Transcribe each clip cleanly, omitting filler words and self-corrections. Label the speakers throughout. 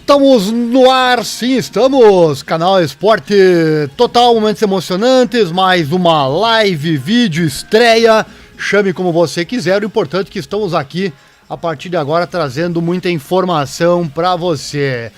Speaker 1: Estamos no ar, sim, estamos! Canal Esporte Total, momentos emocionantes, mais uma live, vídeo, estreia, chame como você quiser, o importante é que estamos aqui a partir de agora trazendo muita informação pra você.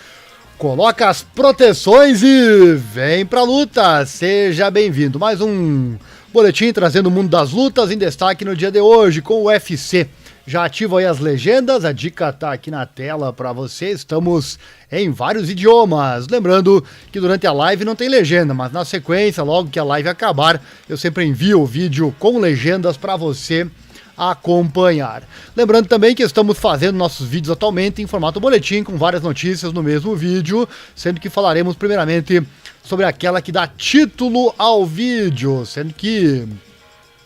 Speaker 1: Coloca as proteções e vem pra luta, seja bem-vindo. Mais um boletim trazendo o mundo das lutas em destaque no dia de hoje com o UFC. Já ativa aí as legendas, a dica tá aqui na tela para você, estamos em vários idiomas. Lembrando que durante a live não tem legenda, mas na sequência, logo que a live acabar, eu sempre envio o vídeo com legendas para você acompanhar. Lembrando também que estamos fazendo nossos vídeos atualmente em formato boletim, com várias notícias no mesmo vídeo, sendo que falaremos primeiramente sobre aquela que dá título ao vídeo, sendo que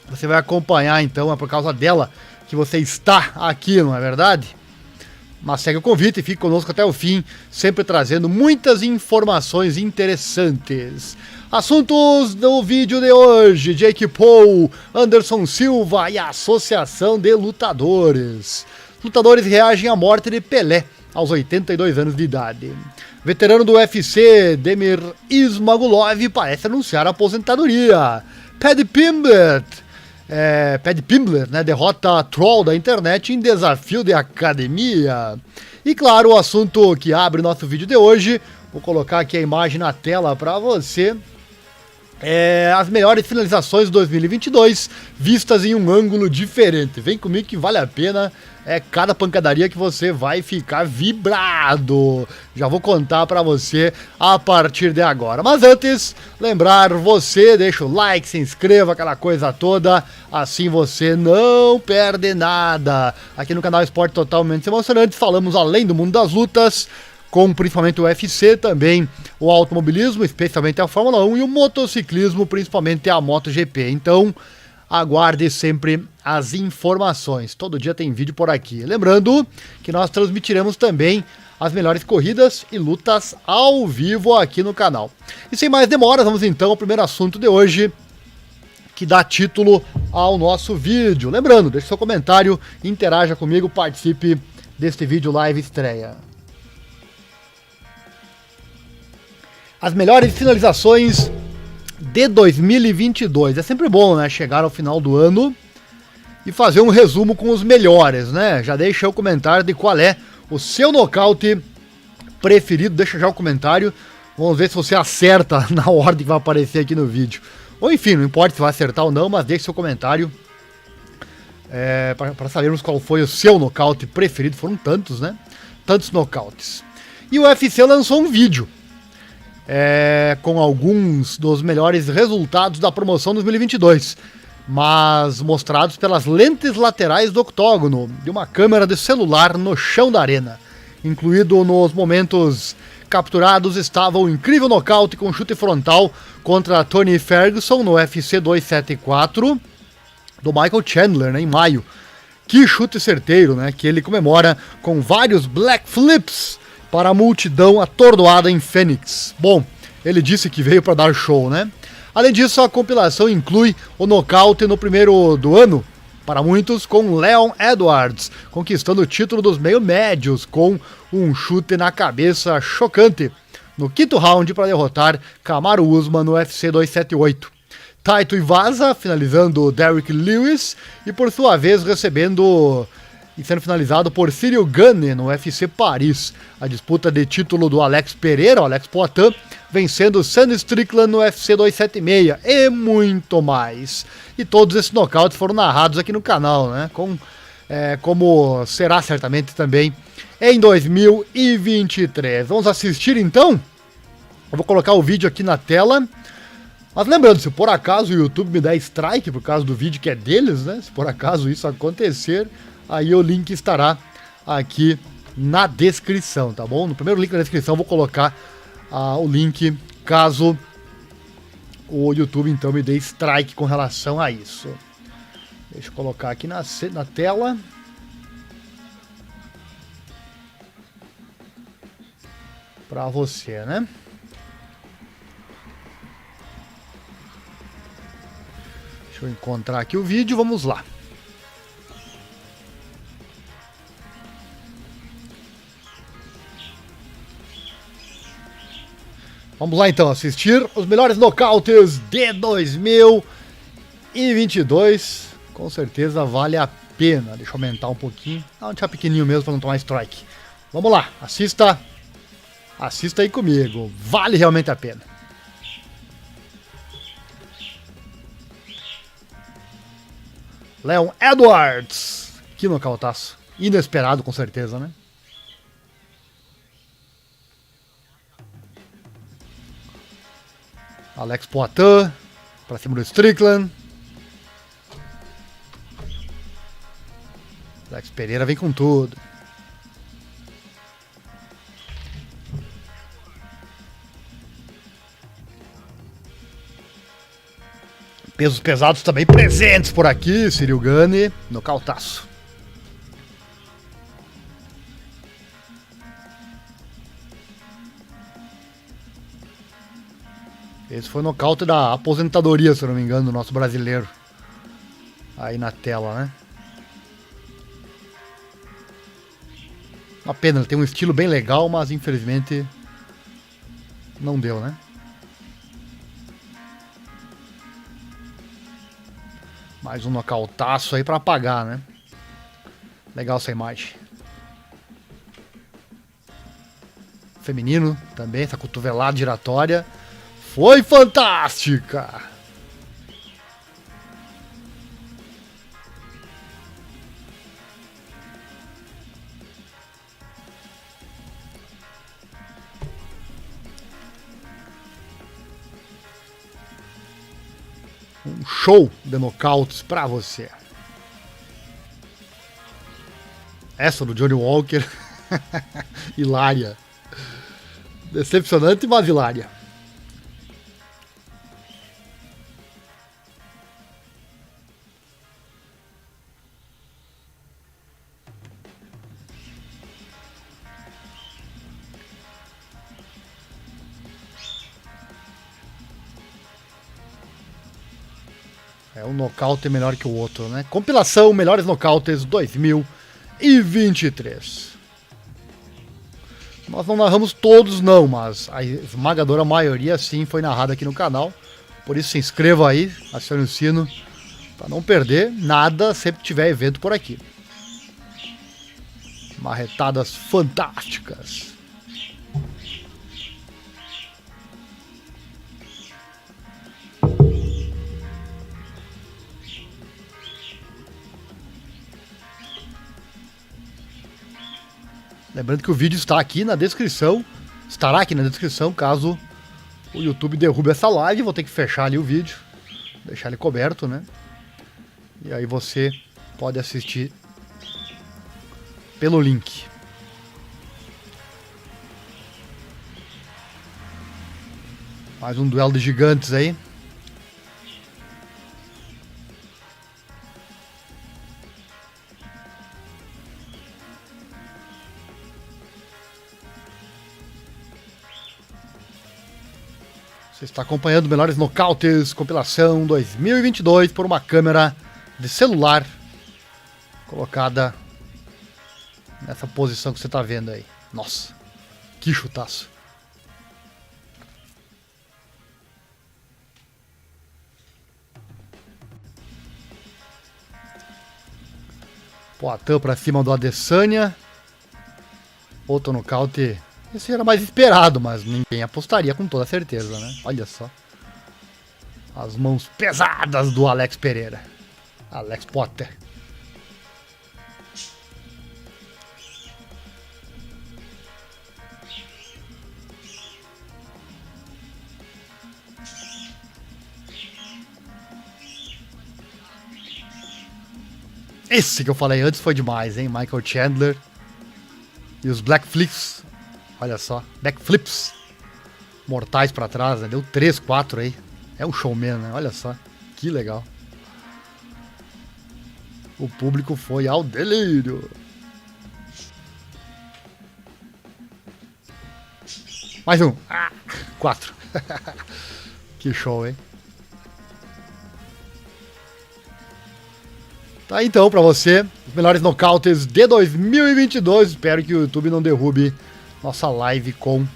Speaker 1: você vai acompanhar então, é por causa dela que você está aqui, não é verdade? Mas segue o convite e fique conosco até o fim, sempre trazendo muitas informações interessantes. Assuntos do vídeo de hoje: Jake Paul, Anderson Silva e a Associação de Lutadores. Lutadores reagem à morte de Pelé aos 82 anos de idade. Veterano do UFC, Demir Ismagulov, parece anunciar a aposentadoria. Paddy Pimblett, né, derrota a troll da internet em desafio de academia. E claro, o assunto que abre nosso vídeo de hoje, vou colocar aqui a imagem na tela para você, as melhores finalizações de 2022 vistas em um ângulo diferente. Vem comigo que vale a pena, cada pancadaria que você vai ficar vibrado. Já vou contar pra você a partir de agora. Mas antes, lembrar você, deixa o like, se inscreva, aquela coisa toda, assim você não perde nada. Aqui no canal Esporte Totalmente Emocionante falamos além do mundo das lutas, com principalmente o UFC, também o automobilismo, especialmente a Fórmula 1, e o motociclismo, principalmente a MotoGP. Então, aguarde sempre as informações. Todo dia tem vídeo por aqui. Lembrando que nós transmitiremos também as melhores corridas e lutas ao vivo aqui no canal. E sem mais demoras, vamos então ao primeiro assunto de hoje, que dá título ao nosso vídeo. Lembrando, deixe seu comentário, interaja comigo, participe deste vídeo live estreia. As melhores finalizações de 2022. É sempre bom, né, chegar ao final do ano e fazer um resumo com os melhores, né? Já deixa o comentário de qual é o seu nocaute preferido, deixa já o comentário. Vamos ver se você acerta na ordem que vai aparecer aqui no vídeo. Ou enfim, não importa se vai acertar ou não, mas deixe seu comentário para sabermos qual foi o seu nocaute preferido. Foram tantos, né? Tantos nocautes. E o UFC lançou um vídeo com alguns dos melhores resultados da promoção 2022, mas mostrados pelas lentes laterais do octógono de uma câmera de celular no chão da arena. Incluído nos momentos capturados estava o incrível nocaute com chute frontal contra Tony Ferguson no UFC 274 do Michael Chandler, né, em maio. Que chute certeiro, né, que ele comemora com vários black flips para a multidão atordoada em Phoenix. Bom, ele disse que veio para dar show, né? Além disso, a compilação inclui o nocaute no primeiro do ano, para muitos, com Leon Edwards, conquistando o título dos meio-médios com um chute na cabeça chocante no quinto round para derrotar Kamaru Usman no UFC 278. Taito Iwasa finalizando Derrick Lewis e, por sua vez, recebendo e sendo finalizado por Cyril Gane no UFC Paris. A disputa de título do Alex Pereira, o Alex Poitin, vencendo Sandy Strickland no UFC 276 e muito mais. E todos esses nocautes foram narrados aqui no canal, né? Como será certamente também em 2023. Vamos assistir então? Eu vou colocar o vídeo aqui na tela. Mas lembrando, se por acaso o YouTube me der strike por causa do vídeo que é deles, né? Se por acaso isso acontecer, aí o link estará aqui na descrição, tá bom? No primeiro link da descrição eu vou colocar o link caso o YouTube então me dê strike com relação a isso. Deixa eu colocar aqui na tela. Pra você, né? Deixa eu encontrar aqui o vídeo, vamos lá. Vamos lá então assistir os melhores nocautes de 2022. Com certeza vale a pena. Deixa eu aumentar um pouquinho. Dá um tchau pequenininho mesmo para não tomar strike. Vamos lá, assista. Assista aí comigo. Vale realmente a pena. Leon Edwards. Que nocautaço. Inesperado, com certeza, né? Alex Poitin. Pra cima do Strickland. Alex Pereira vem com tudo. Pesos pesados também presentes por aqui. Cyril Gane, nocautaço. Esse foi o nocaute da aposentadoria, se eu não me engano, do nosso brasileiro. Aí na tela, né? Uma pena, ele tem um estilo bem legal, mas infelizmente não deu, né? Mais um nocautaço aí pra apagar, né? Legal essa imagem. Feminino também, essa cotovelada giratória. Foi fantástica! Um show de nocautes pra você. Essa do Johnny Walker. Hilária. Decepcionante, mas hilária. É um nocaute melhor que o outro, né? Compilação Melhores Nocautes 2023. Nós não narramos todos não, mas a esmagadora maioria sim foi narrada aqui no canal. Por isso se inscreva aí, acione o sino para não perder nada sempre que tiver evento por aqui. Marretadas fantásticas. Lembrando que o vídeo está aqui na descrição. Estará aqui na descrição caso o YouTube derrube essa live. Vou ter que fechar ali o vídeo. Deixar ele coberto, né? E aí você pode assistir pelo link. Mais um duelo de gigantes aí. Você está acompanhando Melhores Nocautes, compilação 2022 por uma câmera de celular colocada nessa posição que você está vendo aí. Nossa, que chutaço. Poitin para cima do Adesanya. Outro nocaute. Esse era mais esperado, mas ninguém apostaria com toda certeza, né? Olha só. As mãos pesadas do Alex Pereira. Alex Poitin. Esse que eu falei antes foi demais, hein? Michael Chandler. E os Black Flips. Olha só, backflips mortais pra trás, né? Deu 3, 4 aí. É um showman, né? Olha só, que legal. O público foi ao delírio. Mais um. 4. Que show, hein? Tá então pra você, os melhores nocautes de 2022. Espero que o YouTube não derrube nossa live com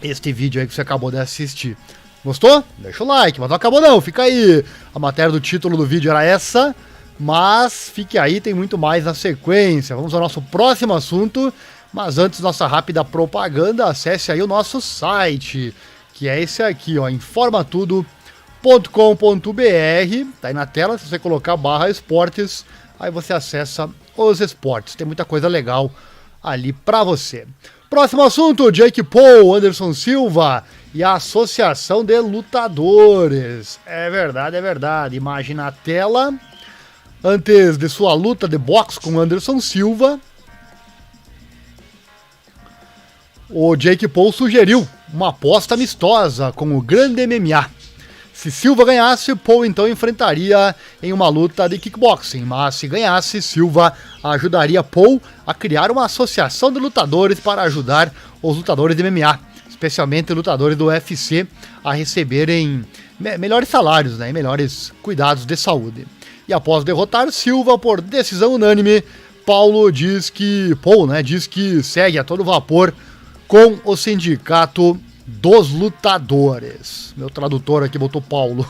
Speaker 1: este vídeo aí que você acabou de assistir. Gostou? Deixa o like, mas não acabou não, fica aí. A matéria do título do vídeo era essa, mas fique aí, tem muito mais na sequência. Vamos ao nosso próximo assunto, mas antes nossa rápida propaganda, acesse aí o nosso site, que é esse aqui, ó, informatudo.com.br. Tá aí na tela, se você colocar /esportes, aí você acessa os esportes. Tem muita coisa legal ali pra você. Próximo assunto, Jake Paul, Anderson Silva e a Associação de Lutadores. É verdade. Imagem na tela. Antes de sua luta de boxe com Anderson Silva, o Jake Paul sugeriu uma aposta amistosa com o grande MMA. Se Silva ganhasse, Paul então enfrentaria em uma luta de kickboxing, mas se ganhasse, Silva ajudaria Paul a criar uma associação de lutadores para ajudar os lutadores de MMA, especialmente lutadores do UFC, a receberem melhores salários, né, e melhores cuidados de saúde. E após derrotar Silva por decisão unânime, Paul diz que segue a todo vapor com o sindicato dos lutadores. Meu tradutor aqui botou Paulo.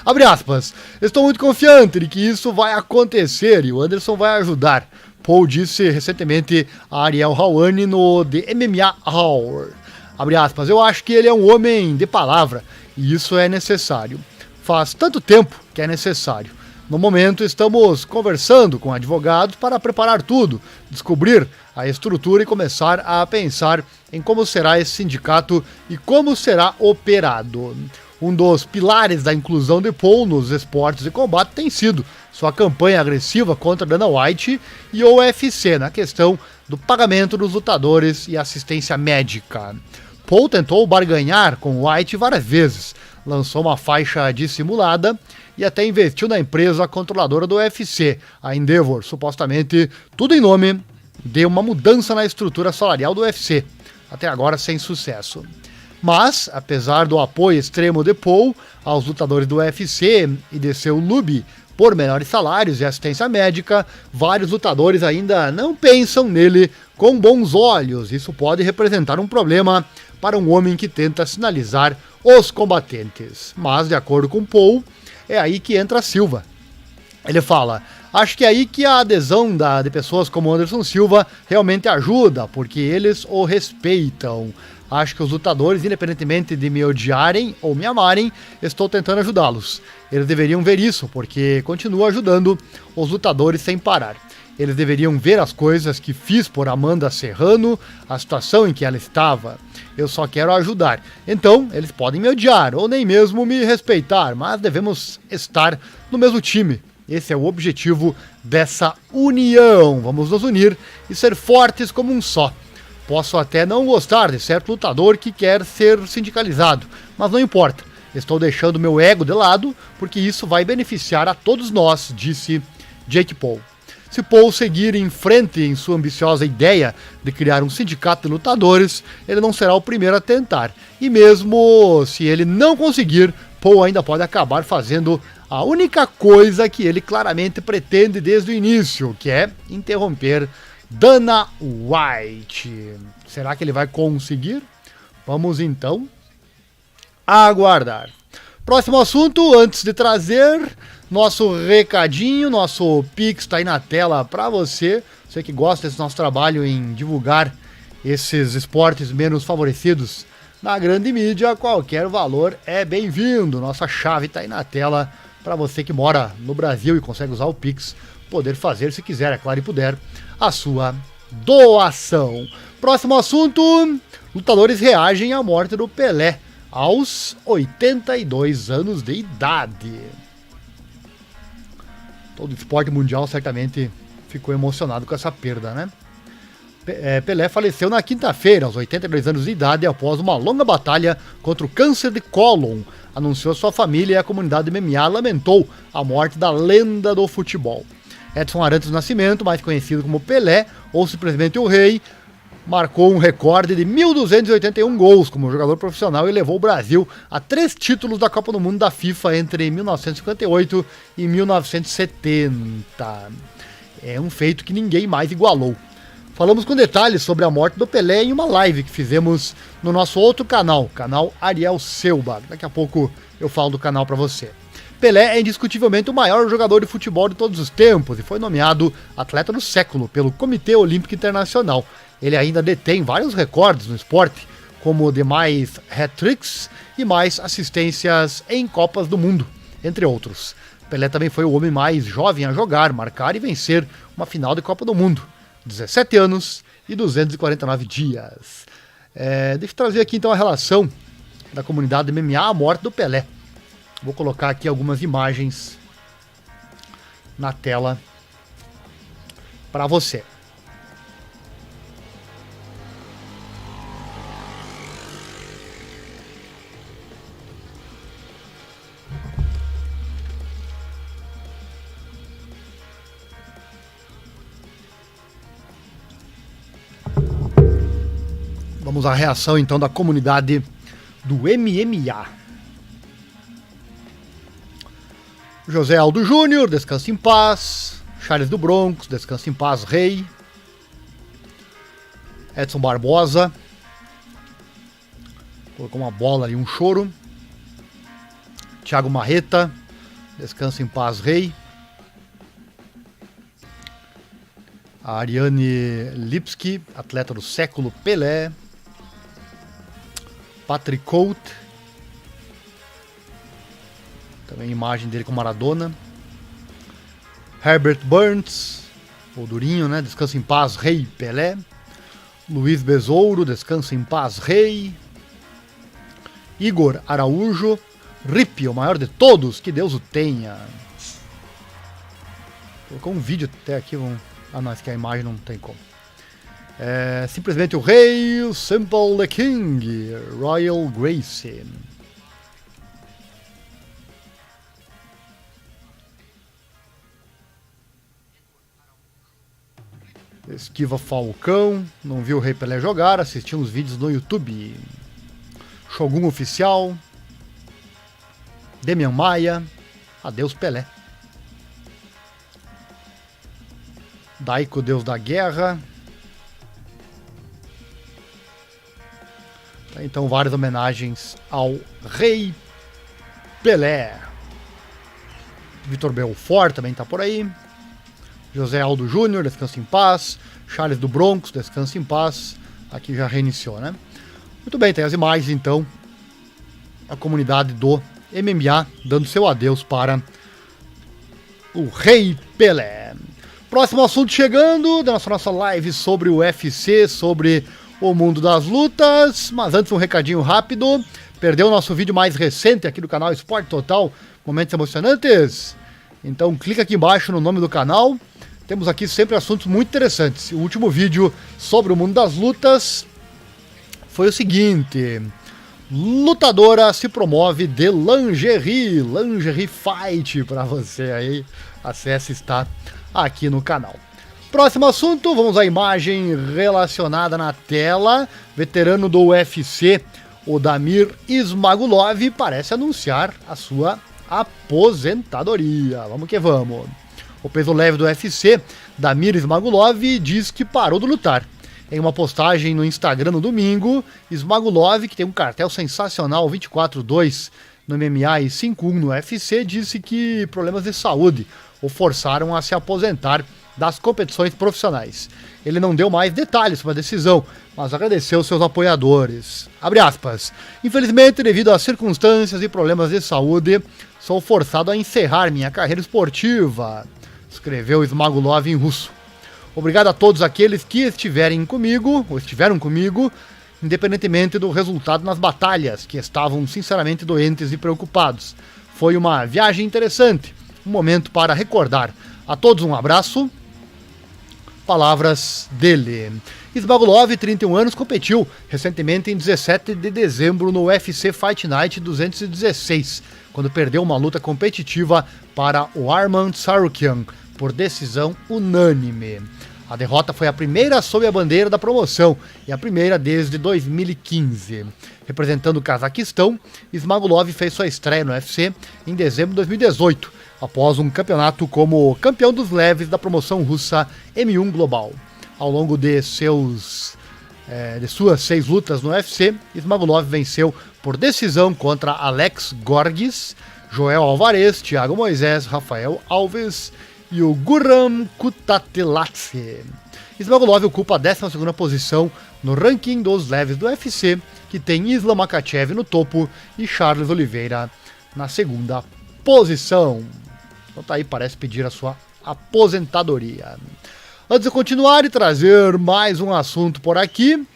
Speaker 1: Abre aspas. Estou muito confiante de que isso vai acontecer e o Anderson vai ajudar. Paul disse recentemente a Ariel Helwani no The MMA Hour. Abre aspas. Eu acho que ele é um homem de palavra e isso é necessário. Faz tanto tempo que é necessário. No momento, estamos conversando com advogados para preparar tudo, descobrir a estrutura e começar a pensar em como será esse sindicato e como será operado. Um dos pilares da inclusão de Paul nos esportes de combate tem sido sua campanha agressiva contra Dana White e o UFC na questão do pagamento dos lutadores e assistência médica. Paul tentou barganhar com White várias vezes, lançou uma faixa dissimulada e até investiu na empresa controladora do UFC, a Endeavor, supostamente tudo em nome de uma mudança na estrutura salarial do UFC, até agora sem sucesso. Mas, apesar do apoio extremo de Paul aos lutadores do UFC e de seu lobby por melhores salários e assistência médica, vários lutadores ainda não pensam nele com bons olhos. Isso pode representar um problema para um homem que tenta sinalizar os combatentes. Mas, de acordo com Paul, é aí que entra Silva. Ele fala, acho que é aí que a adesão de pessoas como Anderson Silva realmente ajuda, porque eles o respeitam. Acho que os lutadores, independentemente de me odiarem ou me amarem, estou tentando ajudá-los. Eles deveriam ver isso, porque continuo ajudando os lutadores sem parar. Eles deveriam ver as coisas que fiz por Amanda Serrano, a situação em que ela estava. Eu só quero ajudar. Então, eles podem me odiar ou nem mesmo me respeitar, mas devemos estar no mesmo time. Esse é o objetivo dessa união. Vamos nos unir e ser fortes como um só. Posso até não gostar de certo lutador que quer ser sindicalizado, mas não importa. Estou deixando meu ego de lado, porque isso vai beneficiar a todos nós, disse Jake Paul. Se Paul seguir em frente em sua ambiciosa ideia de criar um sindicato de lutadores, ele não será o primeiro a tentar. E mesmo se ele não conseguir, Paul ainda pode acabar fazendo a única coisa que ele claramente pretende desde o início, que é interromper Dana White. Será que ele vai conseguir? Vamos então aguardar. Próximo assunto, antes de trazer nosso recadinho, nosso Pix está aí na tela para você. Você que gosta desse nosso trabalho em divulgar esses esportes menos favorecidos na grande mídia, qualquer valor é bem-vindo. Nossa chave está aí na tela para você que mora no Brasil e consegue usar o Pix, poder fazer, se quiser, é claro, e puder, a sua doação. Próximo assunto, lutadores reagem à morte do Pelé aos 82 anos de idade. Todo esporte mundial certamente ficou emocionado com essa perda, né? Pelé faleceu na quinta-feira, aos 82 anos de idade, após uma longa batalha contra o câncer de cólon, anunciou sua família e a comunidade MMA lamentou a morte da lenda do futebol. Edson Arantes do Nascimento, mais conhecido como Pelé, ou simplesmente o Rei, marcou um recorde de 1.281 gols como jogador profissional e levou o Brasil a 3 títulos da Copa do Mundo da FIFA entre 1958 e 1970. É um feito que ninguém mais igualou. falamos com detalhes sobre a morte do Pelé em uma live que fizemos no nosso outro canal, canal Ariel Selba. Daqui a pouco eu falo do canal para você. Pelé é indiscutivelmente o maior jogador de futebol de todos os tempos e foi nomeado atleta do século pelo Comitê Olímpico Internacional. Ele ainda detém vários recordes no esporte, como o de mais hat-tricks e mais assistências em Copas do Mundo, entre outros. Pelé também foi o homem mais jovem a jogar, marcar e vencer uma final de Copa do Mundo. 17 anos e 249 dias. Deixa eu trazer aqui então a relação da comunidade MMA à morte do Pelé. Vou colocar aqui algumas imagens na tela para você. Vamos à reação então da comunidade do MMA. José Aldo Júnior, descansa em paz. Charles do Bronx, descansa em paz, rei. Edson Barbosa. Colocou uma bola ali, um choro. Thiago Marreta, descansa em paz, rei. A Ariane Lipski, atleta do século, Pelé. Patrick Colt. Também imagem dele com Maradona. Herbert Burns, o Durinho, né? Descansa em paz, rei, Pelé. Luiz Besouro, descansa em paz, rei. Igor Araújo, Rip, o maior de todos, que Deus o tenha. Colocou um vídeo até aqui, vamos... Ah não, esse aqui a imagem não tem como. Simplesmente o rei, o Simple the King, Royal Gracie. Esquiva Falcão, não viu o Rei Pelé jogar, assistiu uns vídeos no YouTube. Shogun Oficial. Demian Maia, adeus Pelé. Daiko, Deus da Guerra. Então, várias homenagens ao Rei Pelé. Vitor Belfort também está por aí. José Aldo Júnior, descansa em paz. Charles do Bronx, descansa em paz. Aqui já reiniciou, né? Muito bem, tem as imagens então. A comunidade do MMA dando seu adeus para o Rei Pelé. Próximo assunto chegando da nossa live sobre o UFC, sobre o mundo das lutas. Mas antes um recadinho rápido. Perdeu o nosso vídeo mais recente aqui do canal Esporte Total, Momentos Emocionantes? Então clica aqui embaixo no nome do canal. Temos aqui sempre assuntos muito interessantes. O último vídeo sobre o mundo das lutas foi o seguinte: lutadora se promove de lingerie, lingerie fight para você aí. Acesse, está aqui no canal. Próximo assunto, vamos à imagem relacionada na tela. Veterano do UFC, o Damir Ismagulov, parece anunciar a sua aposentadoria. Vamos que vamos. O peso leve do UFC, Damir Ismagulov, diz que parou de lutar. Em uma postagem no Instagram no domingo, Ismagulov, que tem um cartel sensacional 24-2 no MMA e 5-1 no UFC, disse que problemas de saúde o forçaram a se aposentar das competições profissionais. Ele não deu mais detalhes sobre a decisão, mas agradeceu seus apoiadores. Abre aspas. Infelizmente, devido às circunstâncias e problemas de saúde, sou forçado a encerrar minha carreira esportiva, escreveu Ismagulov em russo. Obrigado a todos aqueles que estiveram comigo, independentemente do resultado nas batalhas, que estavam sinceramente doentes e preocupados. Foi uma viagem interessante, um momento para recordar. A todos um abraço. Palavras dele. Ismagulov, 31 anos, competiu recentemente em 17 de dezembro no UFC Fight Night 216, quando perdeu uma luta competitiva para o Arman Tsarukyan por decisão unânime. A derrota foi a primeira sob a bandeira da promoção e a primeira desde 2015. Representando o Cazaquistão, Ismagulov fez sua estreia no UFC em dezembro de 2018, após um campeonato como campeão dos leves da promoção russa M1 Global. ao longo de suas 6 lutas no UFC, Ismagulov venceu por decisão contra Alex Gorges, Joel Alvarez, Thiago Moisés, Rafael Alves e o Guram Kutateladze. Ismagulov ocupa a 12ª posição no ranking dos leves do UFC, que tem Islam Makhachev no topo e Charles Oliveira na 2ª posição. Então tá aí, parece pedir a sua aposentadoria. Antes de continuar e trazer mais um assunto por aqui,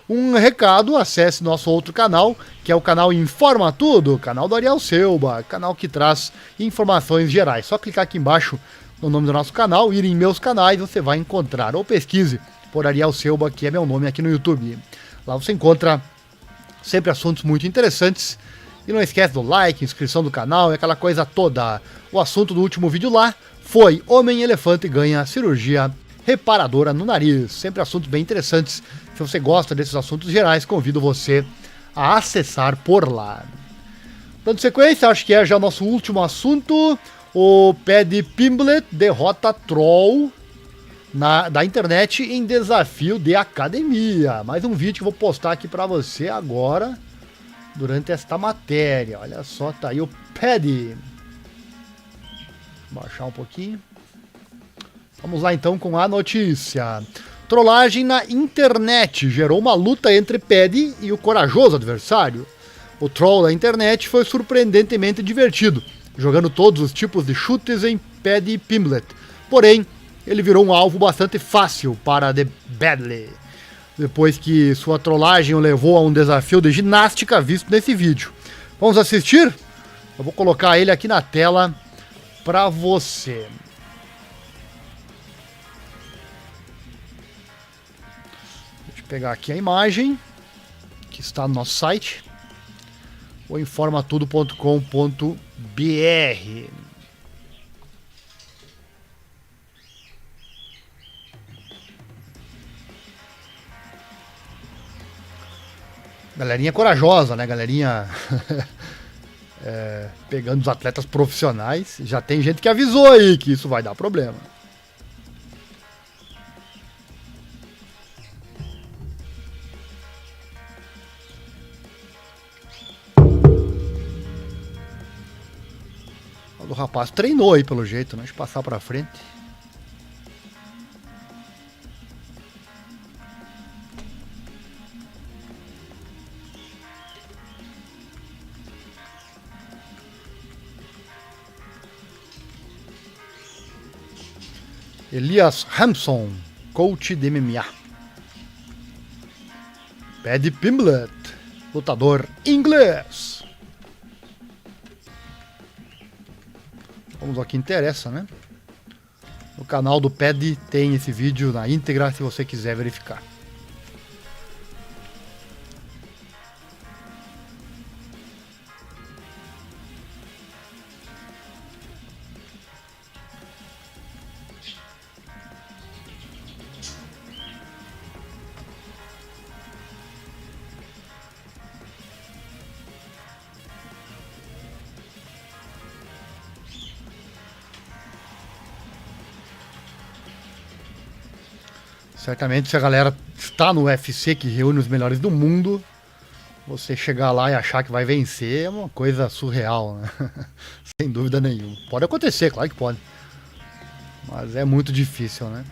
Speaker 1: um recado: acesse nosso outro canal, que é o canal Informa Tudo, canal do Ariel Selba, canal que traz informações gerais. Só clicar aqui embaixo no nome do nosso canal, ir em meus canais, você vai encontrar, ou pesquise por Ariel Selba, que é meu nome aqui no YouTube. Lá você encontra sempre assuntos muito interessantes. E não esquece do like, inscrição do canal e aquela coisa toda. O assunto do último vídeo lá foi: Homem-Elefante ganha cirurgia reparadora no nariz. Sempre assuntos bem interessantes. Se você gosta desses assuntos gerais, convido você a acessar por lá. Dando sequência, acho que é já nosso último assunto. O Paddy Pimblett derrota Troll da internet em desafio de academia. Mais um vídeo que eu vou postar aqui para você agora, durante esta matéria. Olha só, tá aí o Paddy. Vou baixar um pouquinho. Vamos lá então com a notícia. Trollagem na internet gerou uma luta entre Paddy e o corajoso adversário. O troll da internet foi surpreendentemente divertido, jogando todos os tipos de chutes em Paddy Pimblett. Porém, ele virou um alvo bastante fácil para The Badley, depois que sua trollagem o levou a um desafio de ginástica visto nesse vídeo. Vamos assistir? Eu vou colocar ele aqui na tela para você. Deixa eu pegar aqui a imagem que está no nosso site, o informatudo.com.br. Galerinha corajosa, né? Galerinha pegando os atletas profissionais. Já tem gente que avisou aí que isso vai dar problema. O rapaz treinou aí pelo jeito, né? Deixa eu passar pra frente. Elias Hampson, coach de MMA. Paddy Pimblett, lutador inglês. Vamos ao que interessa, né? No canal do Paddy tem esse vídeo na íntegra, se você quiser verificar. Certamente, se a galera está no UFC, que reúne os melhores do mundo, você chegar lá e achar que vai vencer é uma coisa surreal, né? Sem dúvida nenhuma. Pode acontecer, claro que pode. Mas é muito difícil, né?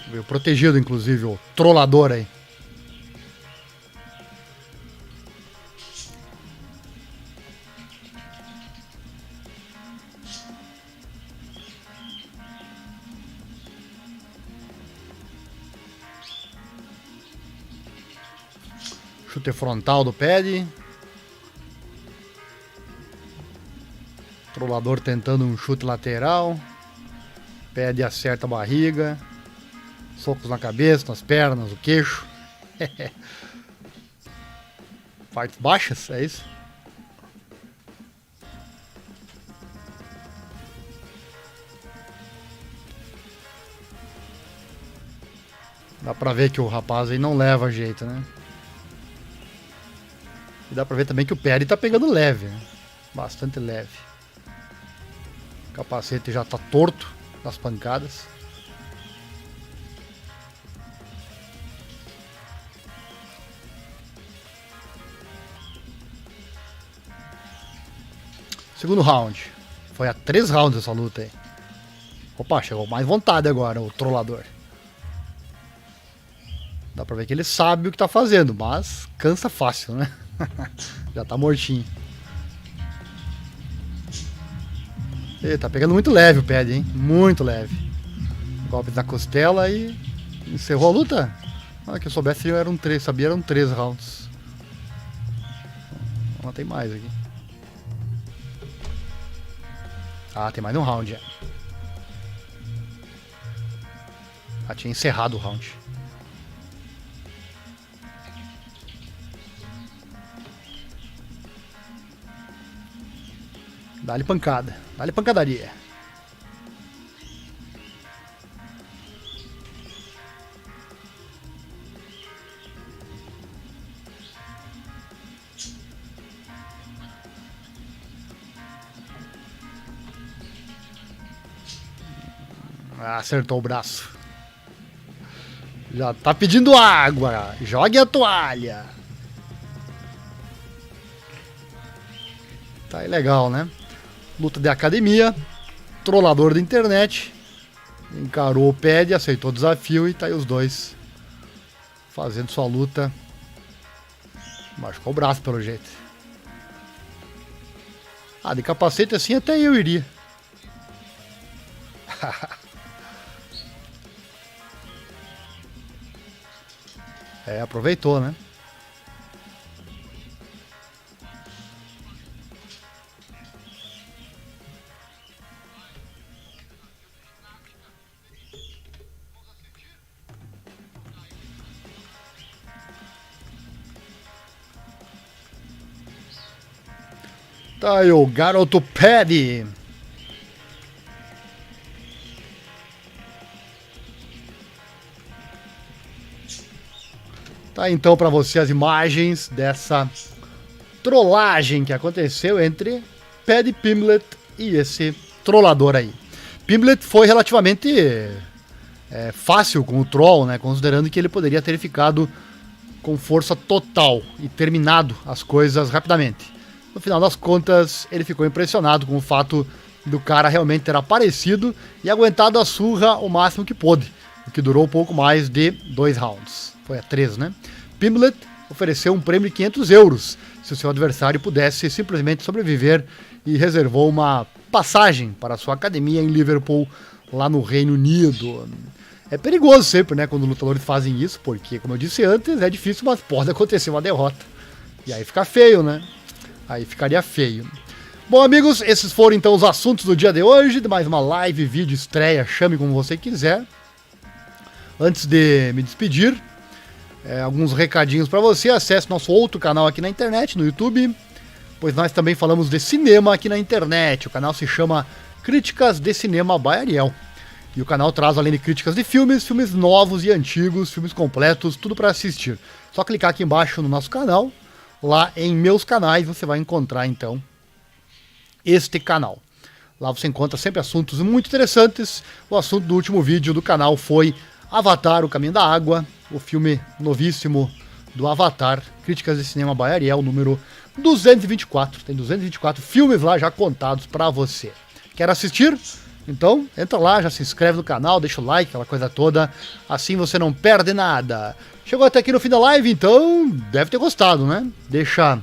Speaker 1: Veio protegido, inclusive, o trollador aí. Chute frontal do Paddy. Trollador tentando um chute lateral. Paddy acerta a barriga. Socos na cabeça, nas pernas, no queixo. Partes baixas, é isso? Dá pra ver que o rapaz aí não leva jeito, né? E dá pra ver também que o Perry tá pegando leve, né? Bastante leve. O capacete já tá torto das pancadas. Segundo round. Foi a 3 rounds essa luta aí. Opa, chegou mais vontade agora, o trollador. Dá pra ver que ele sabe o que tá fazendo, mas cansa fácil, né? Já tá mortinho. E tá pegando muito leve o pad, hein? Muito leve. Golpes na costela e encerrou a luta. Ah, que eu soubesse eram 3, sabia eram 3 rounds. Não tem mais aqui. Ah, tem mais um round, é. Ah, tinha encerrado o round. Dá-lhe pancada. Dá-lhe pancadaria. Ah, acertou o braço. Já tá pedindo água. Jogue a toalha. Tá aí legal, né? Luta de academia. Trollador da internet. Encarou o pad, aceitou o desafio e tá aí os dois fazendo sua luta. Machucou o braço pelo jeito. Ah, de capacete assim até eu iria. É, aproveitou, né? Tá aí o garoto Paddy. Tá então para você as imagens dessa trollagem que aconteceu entre Paddy Pimblett e esse trollador aí. Pimblett foi relativamente fácil com o troll, né, considerando que ele poderia ter ficado com força total e terminado as coisas rapidamente. No final das contas, ele ficou impressionado com o fato do cara realmente ter aparecido e aguentado a surra o máximo que pôde, o que durou um pouco mais de 2 rounds. Foi a 3, né? Pimblett ofereceu um prêmio de 500 euros se o seu adversário pudesse simplesmente sobreviver e reservou uma passagem para a sua academia em Liverpool, lá no Reino Unido. É perigoso sempre, né, quando lutadores fazem isso, porque, como eu disse antes, é difícil, mas pode acontecer uma derrota. E aí fica feio, né? Aí ficaria feio. Bom, amigos, esses foram então os assuntos do dia de hoje, de mais uma live, vídeo, estreia, chame como você quiser. Antes de me despedir, alguns recadinhos para você. Acesse nosso outro canal aqui na internet, no YouTube, pois nós também falamos de cinema aqui na internet. O canal se chama Críticas de Cinema by Ariel. E o canal traz, além de críticas de filmes, filmes novos e antigos, filmes completos, tudo para assistir. Só clicar aqui embaixo no nosso canal. Lá em meus canais você vai encontrar então este canal. Lá você encontra sempre assuntos muito interessantes. O assunto do último vídeo do canal foi Avatar, o Caminho da Água, o filme novíssimo do Avatar, Críticas de Cinema by Ariel, número 224. Tem 224 filmes lá já contados para você. Quer assistir? Então entra lá, já se inscreve no canal, deixa o like, aquela coisa toda. Assim você não perde nada. Chegou até aqui no fim da live, então deve ter gostado, né? Deixa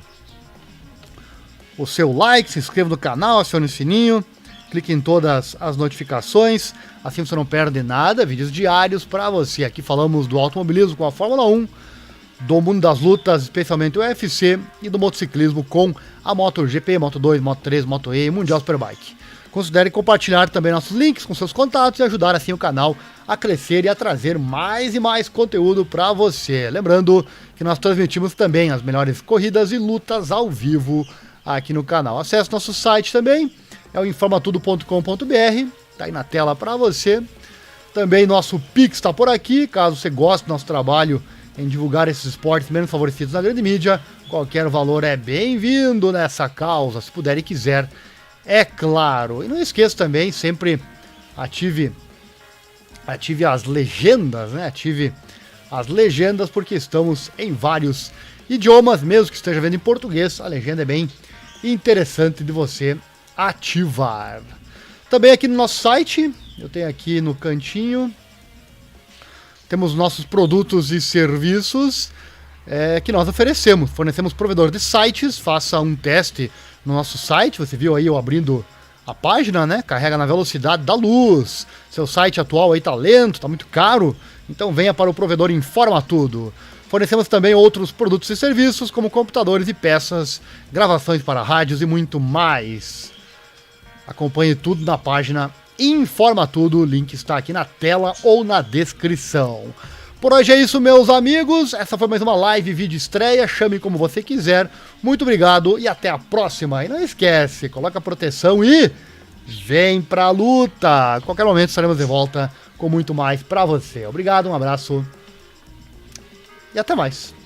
Speaker 1: o seu like, se inscreva no canal, acione o sininho, clique em todas as notificações, assim você não perde nada, vídeos diários para você. Aqui falamos do automobilismo com a Fórmula 1, do mundo das lutas, especialmente o UFC, e do motociclismo com a MotoGP, Moto2, Moto3, Moto E e Mundial Superbike. Considere compartilhar também nossos links com seus contatos e ajudar assim o canal a crescer e a trazer mais e mais conteúdo para você. Lembrando que nós transmitimos também as melhores corridas e lutas ao vivo aqui no canal. Acesse nosso site também, é o informatudo.com.br, tá aí na tela para você. Também nosso Pix está por aqui, caso você goste do nosso trabalho em divulgar esses esportes menos favorecidos na grande mídia, qualquer valor é bem-vindo nessa causa, se puder e quiser, é claro. E não esqueça também, sempre ative as legendas, né? Ative as legendas, porque estamos em vários idiomas, mesmo que esteja vendo em português, a legenda é bem interessante de você ativar. Também aqui no nosso site, eu tenho aqui no cantinho, temos nossos produtos e serviços que nós oferecemos. Fornecemos provedor de sites, faça um teste no nosso site, você viu aí eu abrindo a página, né? Carrega na velocidade da luz. Seu site atual aí tá lento, tá muito caro, então venha para o provedor Informa Tudo. Fornecemos também outros produtos e serviços, como computadores e peças, gravações para rádios e muito mais. Acompanhe tudo na página Informa Tudo, o link está aqui na tela ou na descrição. Por hoje é isso, meus amigos. Essa foi mais uma live vídeo estreia, chame como você quiser. Muito obrigado e até a próxima. E não esquece, coloca proteção e vem pra luta. A qualquer momento estaremos de volta com muito mais pra você. Obrigado, um abraço e até mais.